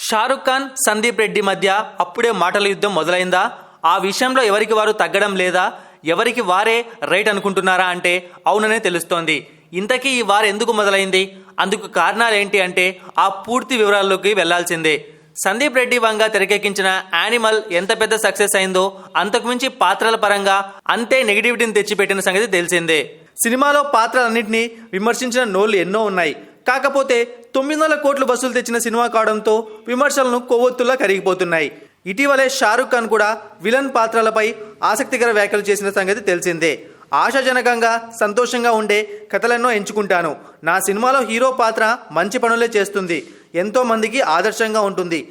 షారుఖ్ ఖాన్, సందీప్ రెడ్డి మధ్య అప్పుడే మాటల యుద్ధం మొదలైందా? ఆ విషయంలో ఎవరికి వారు తగ్గడం లేదా? ఎవరికి వారే రైట్ అనుకుంటున్నారా అంటే అవుననే తెలుస్తోంది. ఇంతకీ ఈ వారు ఎందుకు మొదలైంది? అందుకు కారణాలు ఏంటి అంటే ఆ పూర్తి వివరాల్లోకి వెళ్లాల్సిందే. సందీప్ రెడ్డి వంగ తెరకెక్కించిన యానిమల్ ఎంత పెద్ద సక్సెస్ అయిందో అంతకుమించి పాత్రల పరంగా అంతే నెగిటివిటీని తెచ్చిపెట్టిన సంగతి తెలిసిందే. సినిమాలో పాత్రలన్నింటినీ విమర్శించిన నోళ్లు ఎన్నో ఉన్నాయి. కాకపోతే 900 కోట్లు వసూలు తెచ్చిన సినిమా కావడంతో విమర్శలను కొవ్వొత్తుల్లా కరిగిపోతున్నాయి. ఇటీవలే షారుఖ్ ఖాన్ కూడా విలన్ పాత్రలపై ఆసక్తికర వ్యాఖ్యలు చేసిన సంగతి తెలిసిందే. ఆశాజనకంగా సంతోషంగా ఉండే కథలెన్నో ఎంచుకుంటాను. నా సినిమాలో హీరో పాత్ర మంచి పనులే చేస్తుంది, ఎంతో మందికి ఆదర్శంగా ఉంటుంది.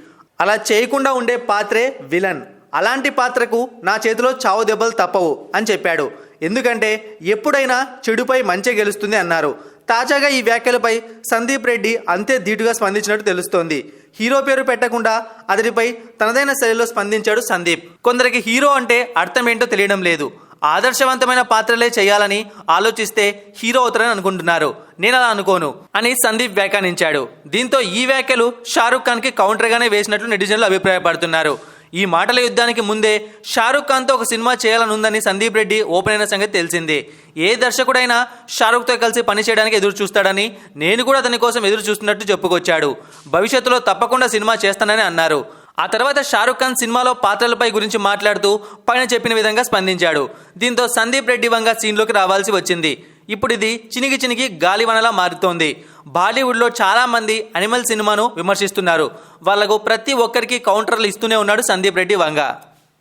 అలా చేయకుండా ఉండే పాత్రే విలన్. అలాంటి పాత్రకు నా చేతిలో చావు దెబ్బలు తప్పవు అని చెప్పాడు. ఎందుకంటే ఎప్పుడైనా చెడుపై మంచి గెలుస్తుంది అన్నారు. తాజాగా ఈ వ్యాఖ్యలపై సందీప్ రెడ్డి అంతే ధీటుగా స్పందించినట్టు తెలుస్తోంది. హీరో పేరు పెట్టకుండా అతడిపై తనదైన శైలిలో స్పందించాడు సందీప్. కొందరికి హీరో అంటే అర్థం ఏంటో తెలియడం లేదు. ఆదర్శవంతమైన పాత్రలే చేయాలని ఆలోచిస్తే హీరో అవుతారని అనుకుంటున్నారు. నేను అలా అనుకోను అని సందీప్ వ్యాఖ్యానించాడు. దీంతో ఈ వ్యాఖ్యలు షారుఖ్ ఖాన్ కి కౌంటర్ గానే వేసినట్లు నెటిజన్లు అభిప్రాయపడుతున్నారు. ఈ మాటల యుద్ధానికి ముందే షారుఖ్ ఖాన్తో ఒక సినిమా చేయాలనుందని సందీప్ రెడ్డి ఓపెన్ అయిన సంగతి తెలిసిందే. ఏ దర్శకుడైనా షారుఖ్తో కలిసి పనిచేయడానికి ఎదురు చూస్తాడని, నేను కూడా అతని కోసం ఎదురు చూస్తున్నట్టు చెప్పుకొచ్చాడు. భవిష్యత్తులో తప్పకుండా సినిమా చేస్తానని అన్నారు. ఆ తర్వాత షారుఖ్ ఖాన్ సినిమాలో పాత్రలపై గురించి మాట్లాడుతూ పైన చెప్పిన విధంగా స్పందించాడు. దీంతో సందీప్ రెడ్డి వంగ సీన్లోకి రావాల్సి వచ్చింది. ఇప్పుడు ఇది చినిగి చినిగి గాలివనలా మారుతోంది. బాలీవుడ్లో చాలా మంది అనిమల్ సినిమాను విమర్శిస్తున్నారు. వాళ్లకు ప్రతి ఒక్కరికి కౌంటర్లు ఇస్తూనే ఉన్నాడు సందీప్ రెడ్డి వంగ.